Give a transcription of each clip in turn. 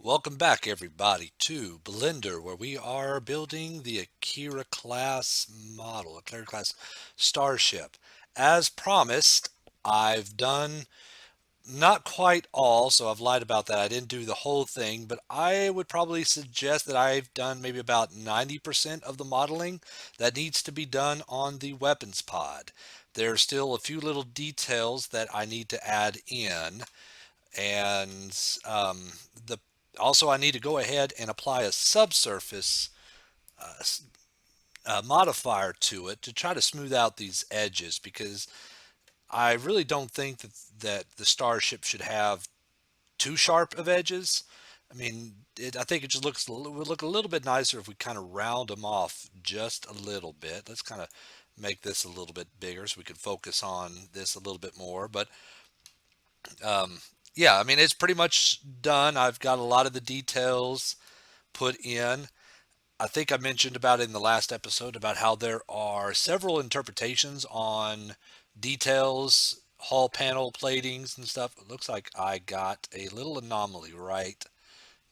Welcome back, everybody, to Blender, where we are building the Akira class model, Akira class starship. As promised, I've done not quite all, so I've lied about that. I didn't do the whole thing, but I would probably suggest that I've done maybe about 90% of the modeling that needs to be done on the weapons pod. There's still a few little details that I need to add in, and the also I need to go ahead and apply a subsurface uh, modifier to it to try to smooth out these edges because I really don't think that the starship should have too sharp of edges. I mean, I think it just would look a little bit nicer if we kind of round them off just a little bit. Let's kind of make this a little bit bigger so we can focus on this a little bit more. But um, yeah, I mean, it's pretty much done. I've got a lot of the details put in. I think I mentioned about it in the last episode about how there are several interpretations on details, hull panel platings and stuff. It looks like I got a little anomaly right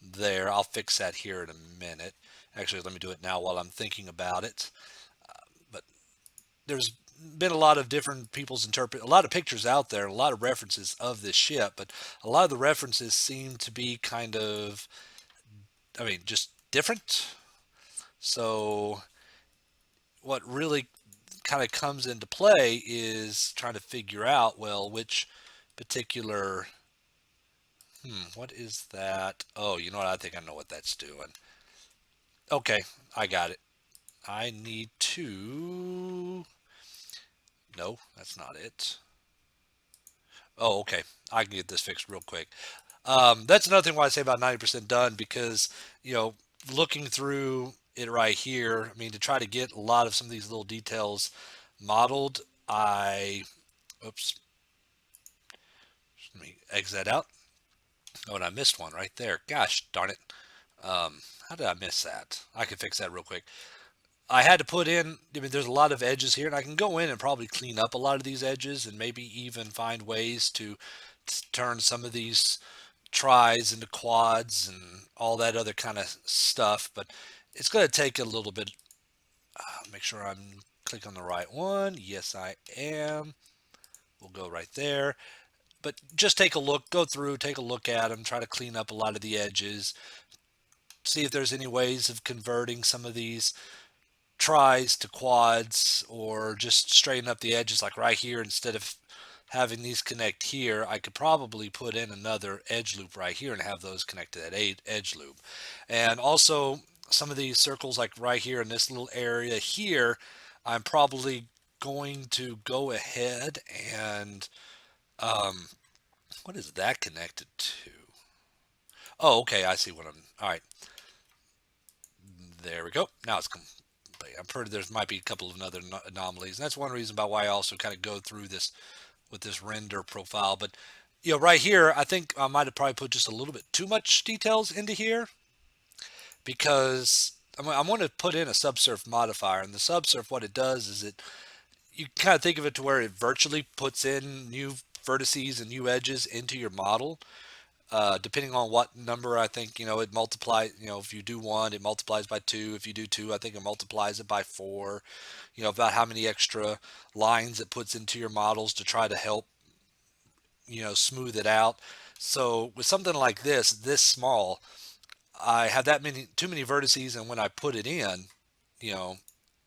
there. I'll fix that here in a minute. Actually, let me do it now while I'm thinking about it. But there's been a lot of different people's a lot of pictures out there, a lot of references of this ship, but a lot of the references seem to be kind of, I mean, just different. So what really kind of comes into play is trying to figure out, well, which particular, what is that? Oh, you know what? I think I know what that's doing. Okay, I got it. I need to, no, that's not it. Oh, okay. I can get this fixed real quick. That's another thing why I say about 90% done because, you know, looking through it right here, I mean, to try to get a lot of some of these little details modeled, oops, let me exit out. Oh, and I missed one right there. Gosh darn it. How did I miss that? I can fix that real quick. I had to put in, I mean, there's a lot of edges here, and I can go in and probably clean up a lot of these edges and maybe even find ways to turn some of these tries into quads and all that other kind of stuff. But it's going to take a little bit. Make sure I'm click on the right one. Yes, I am. We'll go right there. But just take a look, go through, take a look at them, try to clean up a lot of the edges, see if there's any ways of converting some of these tries to quads or just straighten up the edges like right here instead of having these connect here. I could probably put in another edge loop right here and have those connect to that edge loop. And also some of these circles like right here in this little area here, I'm probably going to go ahead and um, what is that connected to? Oh, okay, I see what all right, there we go. Now it's complete. I'm pretty there might be a couple of other anomalies, and that's one reason about why I also kind of go through this with this render profile. But you know, right here, I think I might have probably put just a little bit too much details into here because I'm going to put in a subsurf modifier, and the subsurf, what it does is you kind of think of it to where it virtually puts in new vertices and new edges into your model. Depending on what number, I think, you know, it multiplies, you know, if you do one, it multiplies by two. If you do two, I think it multiplies it by four, you know, about how many extra lines it puts into your models to try to help, you know, smooth it out. So with something like this small, I have too many vertices. And when I put it in, you know,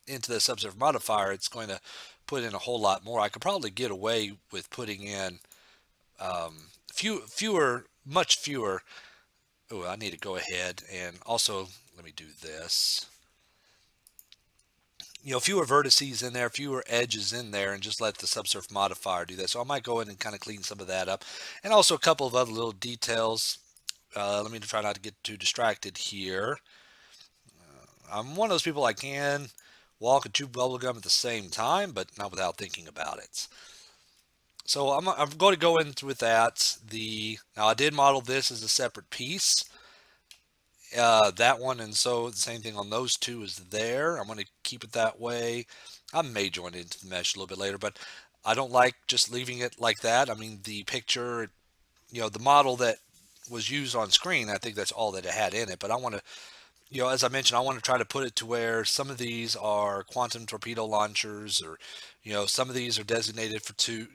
into the subsurf modifier, it's going to put in a whole lot more. I could probably get away with putting in much fewer. Oh, I need to go ahead and also let me do this. You know, fewer vertices in there, fewer edges in there, and just let the subsurf modifier do that. So I might go in and kind of clean some of that up, and also a couple of other little details. Let me try not to get too distracted here. I'm one of those people I can walk and chew bubblegum at the same time, but not without thinking about it. So I'm going to go in with that. Now I did model this as a separate piece. That one, and so the same thing on those two is there. I'm going to keep it that way. I may join it into the mesh a little bit later, but I don't like just leaving it like that. I mean, the picture, you know, the model that was used on screen. I think that's all that it had in it. But I want to, as I mentioned, I want to try to put it to where some of these are quantum torpedo launchers, or, some of these are designated for two,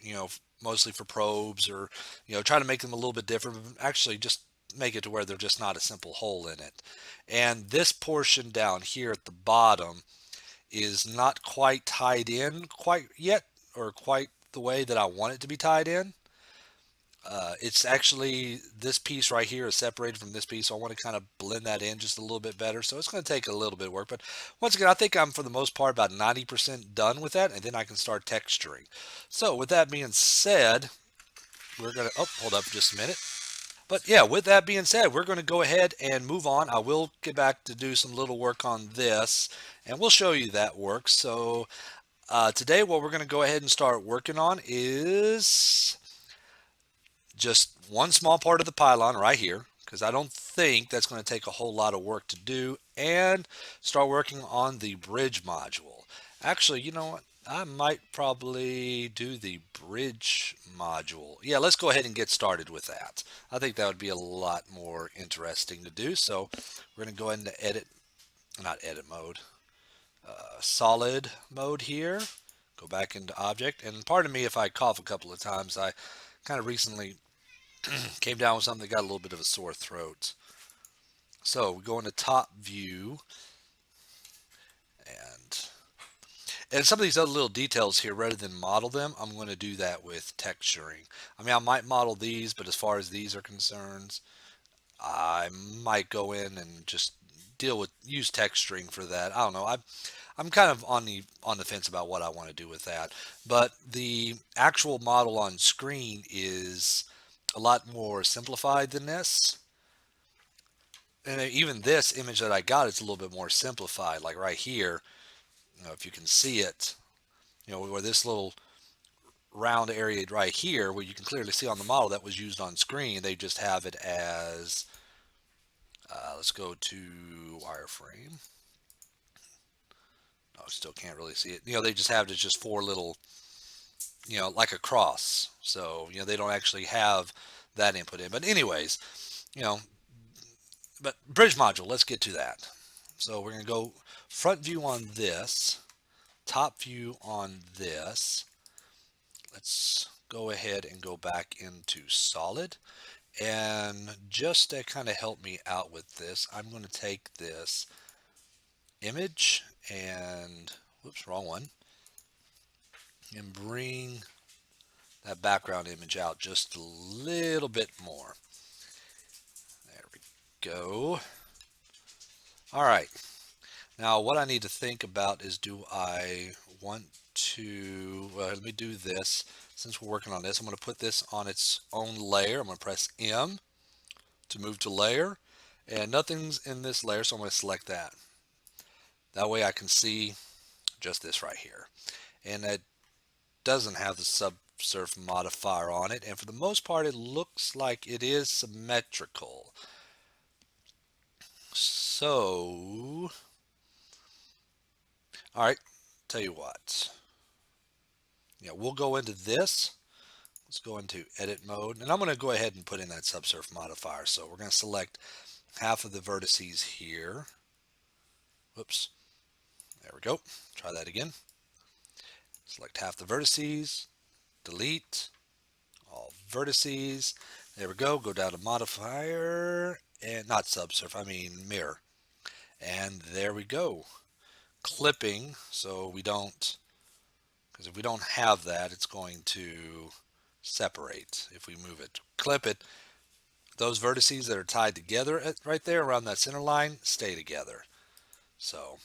mostly for probes, or, try to make them a little bit different. Actually, just make it to where they're just not a simple hole in it. And this portion down here at the bottom is not quite tied in quite yet, or quite the way that I want it to be tied in. It's actually, this piece right here is separated from this piece, so I want to kind of blend that in just a little bit better. So it's going to take a little bit of work, but once again, I think I'm for the most part about 90% done with that, and then I can start texturing. So with that being said, we're going to, oh, hold up just a minute. But yeah, with that being said, we're going to go ahead and move on. I will get back to do some little work on this, and we'll show you that work. So today, what we're going to go ahead and start working on is just one small part of the pylon right here, because I don't think that's going to take a whole lot of work to do, and start working on the bridge module. Actually, you know what? I might probably do the bridge module. Yeah, let's go ahead and get started with that. I think that would be a lot more interesting to do. So we're going to go ahead and edit, not edit mode, solid mode here. Go back into object. And pardon me if I cough a couple of times. I kind of recently came down with something that got a little bit of a sore throat. So we go into top view, and some of these other little details here, rather than model them, I'm going to do that with texturing. I mean, I might model these, but as far as these are concerned, I might go in and just use texturing for that. I don't know. I'm kind of on the fence about what I want to do with that. But the actual model on screen is a lot more simplified than this. And even this image that I got is a little bit more simplified. Like right here, if you can see it, where this little round area right here, where you can clearly see on the model that was used on screen, they just have it as, let's go to wireframe. Oh, still can't really see it. They just have it as just four little, like a cross. So, they don't actually have that input in. But anyways, you know, but bridge module, let's get to that. So we're going to go front view on this, top view on this. Let's go ahead and go back into solid. And just to kind of help me out with this, I'm going to take this image and, whoops, wrong one, and bring that background image out just a little bit more. There we go. All right. Now what I need to think about is, do I want to, well, let me do this. Since we're working on this, I'm going to put this on its own layer. I'm going to press M to move to layer, and nothing's in this layer, so I'm going to select that. That way I can see just this right here. And it doesn't have the subsurf modifier on it, and for the most part it looks like it is symmetrical. So, all right, tell you what. We'll go into this. Let's go into edit mode, and I'm going to go ahead and put in that subsurf modifier. So we're going to select half of the vertices here. Whoops. There we go. Try that again. Select half the vertices, delete all vertices. There we go. Go down to modifier, and not subsurf, I mean mirror. And there we go. Clipping, so we don't, because if we don't have that, it's going to separate if we move it. Clip it. Those vertices that are tied together right there around that center line stay together. So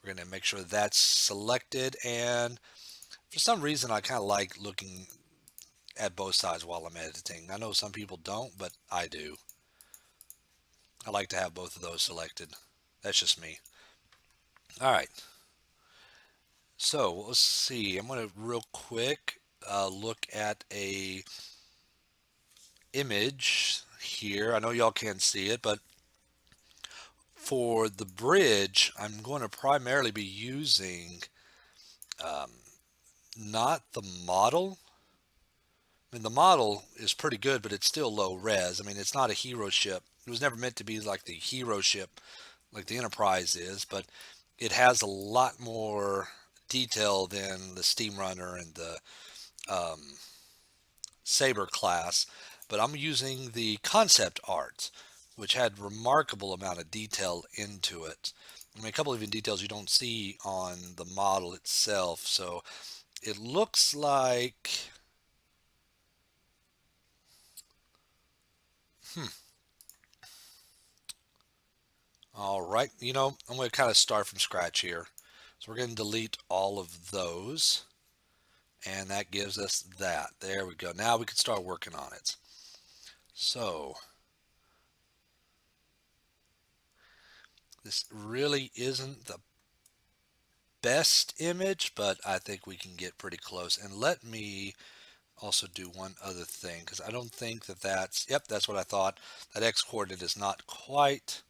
we're going to make sure that's selected, and for some reason I kind of like looking at both sides while I'm editing. I know some people don't, but I do. I like to have both of those selected. That's just me. All right. So let's see. I'm going to real quick look at a image here. I know y'all can't see it, but for the bridge, I'm going to primarily be using not the model. mean, the model is pretty good, but it's still low res. I mean, it's not a hero ship. It was never meant to be like the hero ship, like the Enterprise is, but it has a lot more detail than the Steam Runner and the um, Saber class. But I'm using the concept art, which had remarkable amount of detail into it. I mean, a couple of even details you don't see on the model itself. So it looks like, hmm, all right. I'm going to kind of start from scratch here. So we're going to delete all of those, and that gives us that. There we go. Now we can start working on it. So this really isn't the best image, but I think we can get pretty close. And let me also do one other thing, because I don't think that yep, that's what I thought. That X coordinate is not quite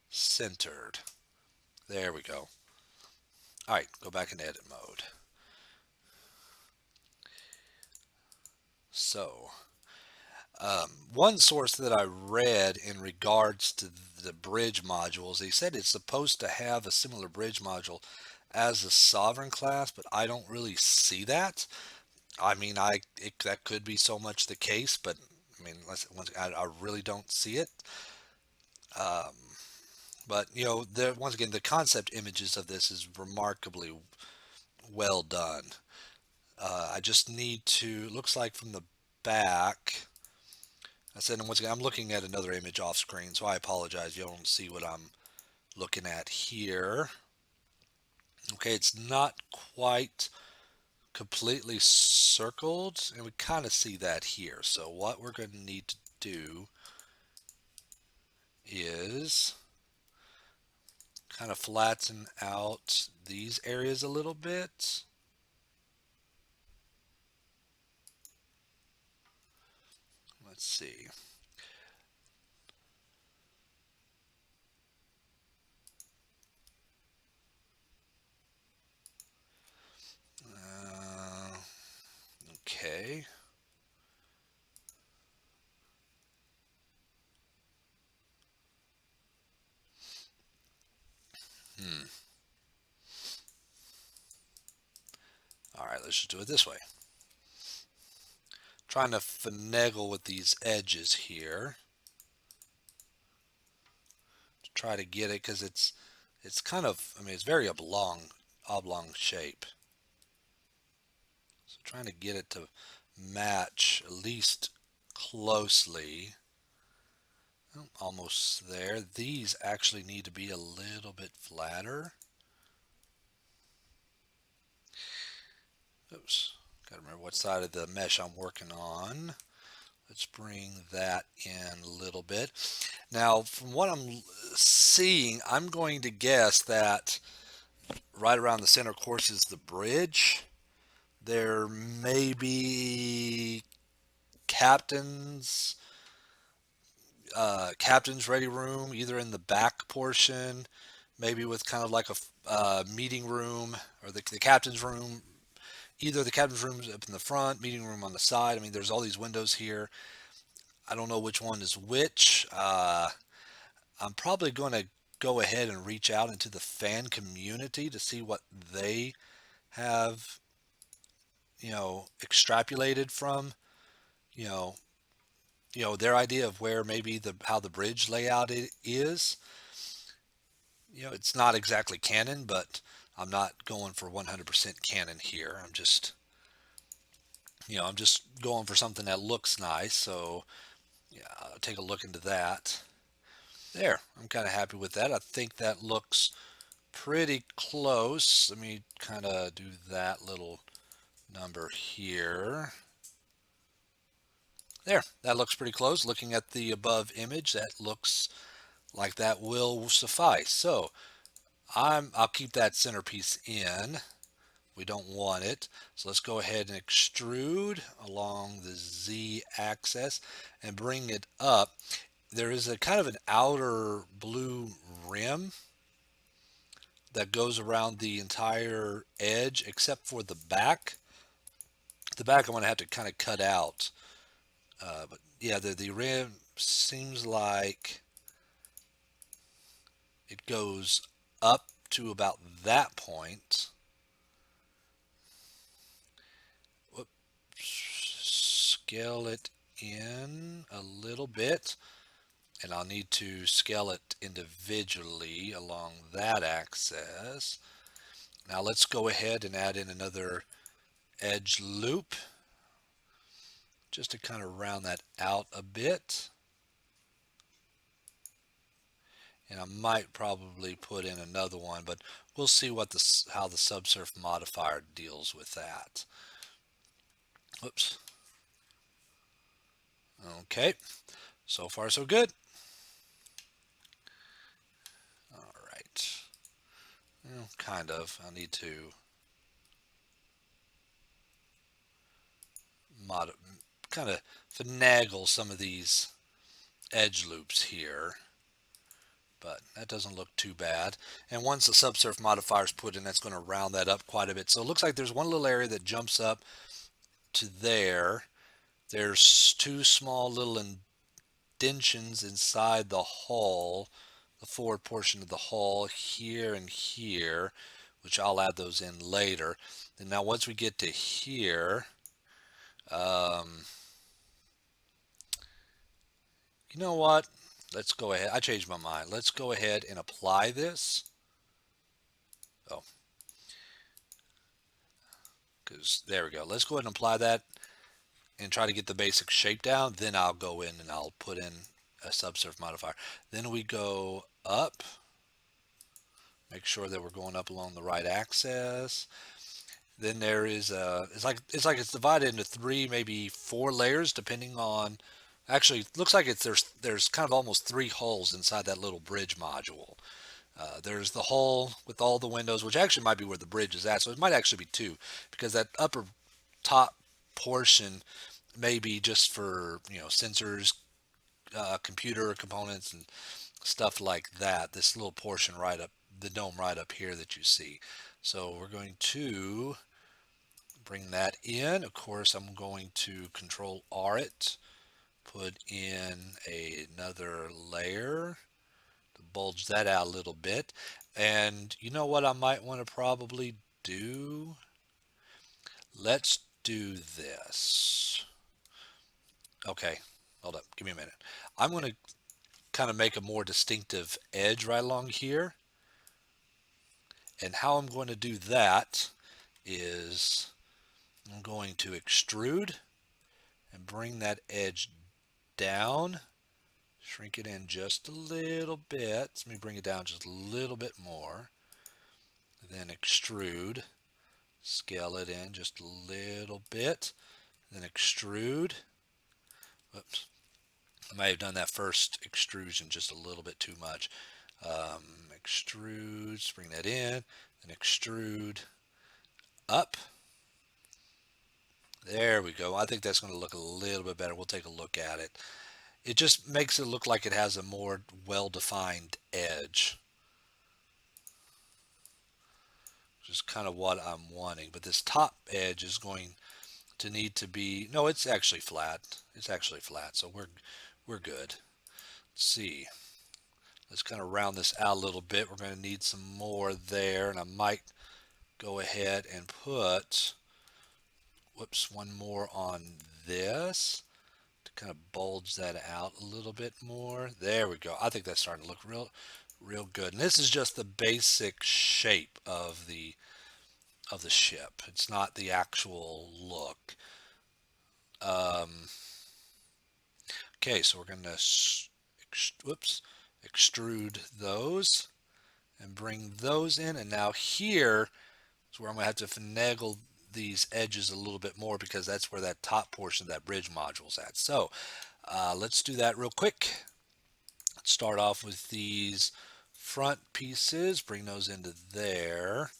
centered. There we go. All right, go back in edit mode. So, one source that I read in regards to the bridge modules, they said it's supposed to have a similar bridge module as the Sovereign class, but I don't really see that. I mean, that could be so much the case, but I mean, I really don't see it. Um, but once again, the concept images of this is remarkably well done. I just need to. Looks like from the back. I said, and once again, I'm looking at another image off screen, so I apologize. You don't see what I'm looking at here. Okay, it's not quite completely circled, and we kind of see that here. So what we're going to need to do is kind of flatten out these areas a little bit. Let's see. Uh, okay. Hmm. All right, let's just do it this way. Trying to finagle with these edges here to try to get it, because it's kind of, I mean, it's very oblong shape. So trying to get it to match at least closely. Oh, almost there. These actually need to be a little bit flatter. Oops. Got to remember what side of the mesh I'm working on. Let's bring that in a little bit. Now, from what I'm seeing, I'm going to guess that right around the center course is the bridge. There may be captains, captain's ready room, either in the back portion, maybe with kind of like a meeting room, or the captain's room. Either the captain's room up in the front, meeting room on the side. I mean, there's all these windows here. I don't know which one is which. I'm probably going to go ahead and reach out into the fan community to see what they have, extrapolated from, you know, their idea of where maybe how the bridge layout is. It's not exactly canon, but I'm not going for 100% canon here. I'm just going for something that looks nice. So yeah, I'll take a look into that. There, I'm kind of happy with that. I think that looks pretty close. Let me kind of do that little number here. There, that looks pretty close. Looking at the above image, that looks like that will suffice. So I'll keep that centerpiece in. We don't want it. So let's go ahead and extrude along the Z axis and bring it up. There is a kind of an outer blue rim that goes around the entire edge except for the back. The back I'm going to have to kind of cut out. But yeah, the rim seems like it goes up to about that point. Whoops, scale it in a little bit, and I'll need to scale it individually along that axis. Now let's go ahead and add in another edge loop just to kind of round that out a bit. And I might probably put in another one, but we'll see how the subsurf modifier deals with that. Oops. Okay, so far so good. All right. Well, kind of. I need to mod kind of finagle some of these edge loops here, but that doesn't look too bad. And once the subsurf modifier is put in, that's going to round that up quite a bit. So it looks like there's one little area that jumps up to there. There's two small little indentions inside the hull, the forward portion of the hull here and here, which I'll add those in later. And now once we get to here, um, you know what? Let's go ahead. I changed my mind. Let's go ahead and apply this. Oh, because there we go. Let's go ahead and apply that and try to get the basic shape down. Then I'll go in and I'll put in a subsurf modifier. Then we go up. Make sure that we're going up along the right axis. Then there is it's divided into three, maybe four layers, depending on. Actually, it looks like there's kind of almost three hulls inside that little bridge module. There's the hull with all the windows, which actually might be where the bridge is at. So it might actually be two, because that upper top portion may be just for sensors, computer components, and stuff like that. This little portion right up the dome right up here that you see. So we're going to bring that in. Of course, I'm going to control R it, put in another layer to bulge that out a little bit. And you know what I might want to probably do? Let's do this. Okay, hold up, give me a minute. I'm going to kind of make a more distinctive edge right along here. And how I'm going to do that is I'm going to extrude and bring that edge down, shrink it in just a little bit. Let me bring it down just a little bit more. Then extrude, scale it in just a little bit. Then extrude. Whoops. I may have done that first extrusion just a little bit too much. Extrude, bring that in, then extrude up. There we go. I think that's going to look a little bit better. We'll take a look at it. It just makes it look like it has a more well-defined edge, which is kind of what I'm wanting. But this top edge is going to need to be, no, it's actually flat. It's actually flat, so we're good. Let's see. Let's kind of round this out a little bit. We're going to need some more there, and I might go ahead and put, whoops, one more on this to kind of bulge that out a little bit more. There we go. I think that's starting to look real good. And this is just the basic shape of the ship. It's not the actual look. Um, okay, so we're going to extrude those and bring those in. And now here is where I'm going to have to finagle these edges a little bit more, because that's where that top portion of that bridge module is at. So let's do that real quick. Let's start off with these front pieces, bring those into there.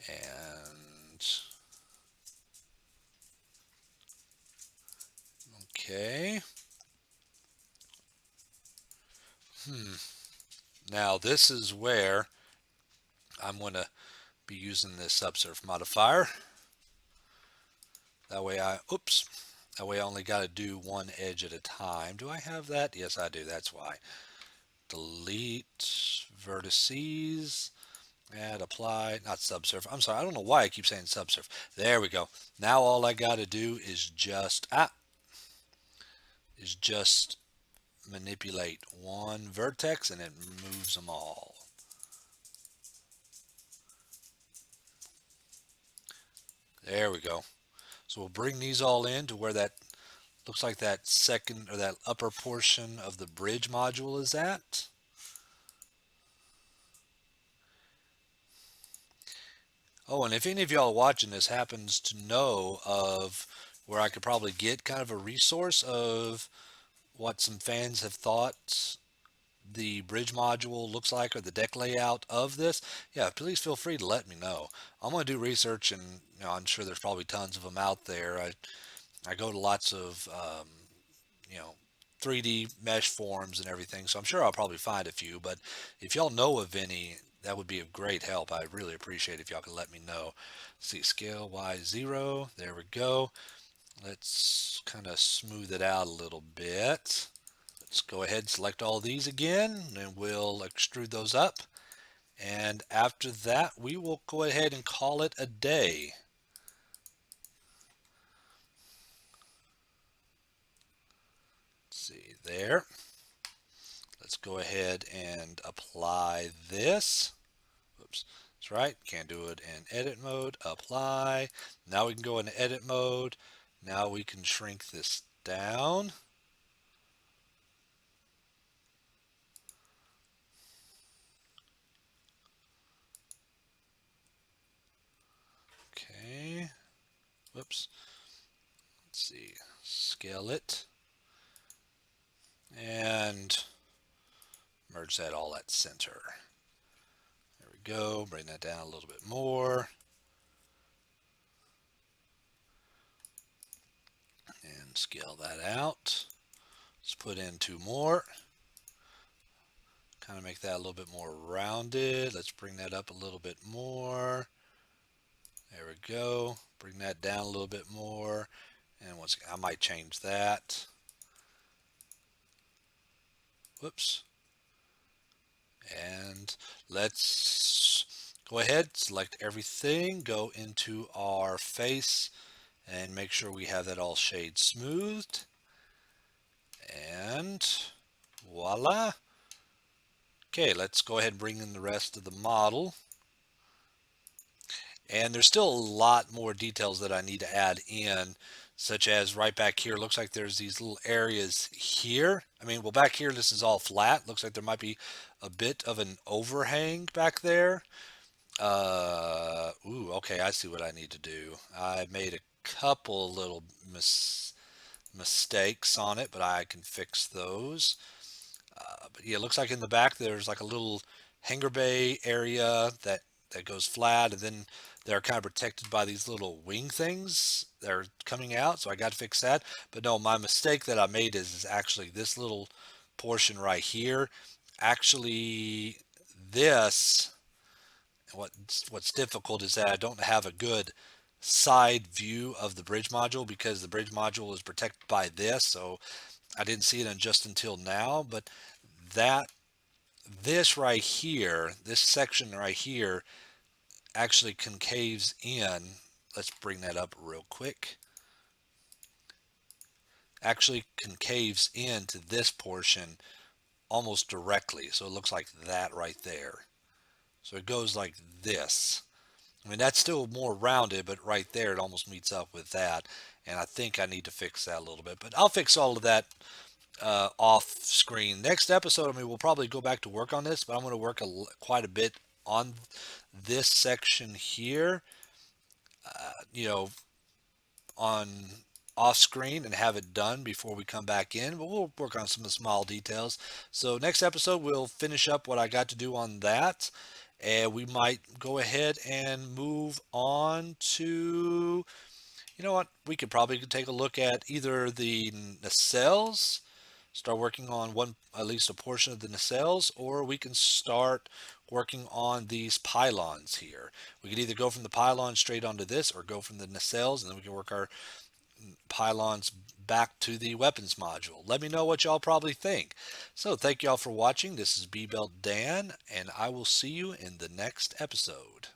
And okay. Now this is where I'm going to be using this subsurf modifier That way oops, that way I only got to do one edge at a time. Do I have that? Yes, I do. That's why. Delete vertices, add apply, not subsurface. I'm sorry, I don't know why I keep saying subsurface. There we go. Now all I got to do is just manipulate one vertex and it moves them all. There we go. So we'll bring these all in to where that looks like that second or that upper portion of the bridge module is at. Oh, and if any of y'all watching this happens to know of where I could probably get kind of a resource of what some fans have thought the bridge module looks like or the deck layout of this, yeah, please feel free to let me know. I'm going to do research, and I'm sure there's probably tons of them out there. I go to lots of you know 3D mesh forums and everything, so I'm sure I'll probably find a few. But if y'all know of any, that would be a great help. I really appreciate if y'all could let me know. Let's see, scale Y0. There we go. Let's kind of smooth it out a little bit. Let's go ahead and select all these again, and we'll extrude those up. And after that, we will go ahead and call it a day. Let's see there. Let's go ahead and apply this. Oops, that's right. Can't do it in edit mode. Apply. Now we can go into edit mode. Now we can shrink this down. Okay. Whoops. Let's see. Scale it. And merge that all at center. There we go. Bring that down a little bit more. And scale that out. Let's put in two more. Kind of make that a little bit more rounded. Let's bring that up a little bit more. There we go. Bring that down a little bit more. And once again, I might change that. Whoops. And let's go ahead, select everything, go into our face, and make sure we have that all shade smoothed. And voila. Okay, let's go ahead and bring in the rest of the model. And there's still a lot more details that I need to add in, such as right back here, looks like there's these little areas here. I mean, well, back here, this is all flat. Looks like there might be a bit of an overhang back there. Ooh, okay, I see what I need to do. I made a couple little mistakes on it, but I can fix those. But yeah, it looks like in the back there's like a little hangar bay area that goes flat, and then they're kind of protected by these little wing things that are coming out. So I got to fix that. But no, my mistake that I made is actually this little portion right here. Actually, this what's difficult is that I don't have a good side view of the bridge module because the bridge module is protected by this. So I didn't see it just until now, but that this right here, this section right here actually concaves in. Let's bring that up real quick. Actually concaves into this portion almost directly. So it looks like that right there. So it goes like this. I mean, that's still more rounded, but right there it almost meets up with that. And I think I need to fix that a little bit. But I'll fix all of that off screen. Next episode, I mean, we'll probably go back to work on this, but I'm going to work quite a bit on this section here, you know, on off screen and have it done before we come back in, but we'll work on some of the small details. So next episode, we'll finish up what I got to do on that, and we might go ahead and move on to, you know what, we could probably take a look at either the nacelles start working on one, at least a portion of the nacelles, or we can start working on these pylons here. We could either go from the pylons straight onto this or go from the nacelles, and then we can work our pylons back to the weapons module. Let me know what y'all probably think. So thank y'all for watching. This is B Belt Dan, and I will see you in the next episode.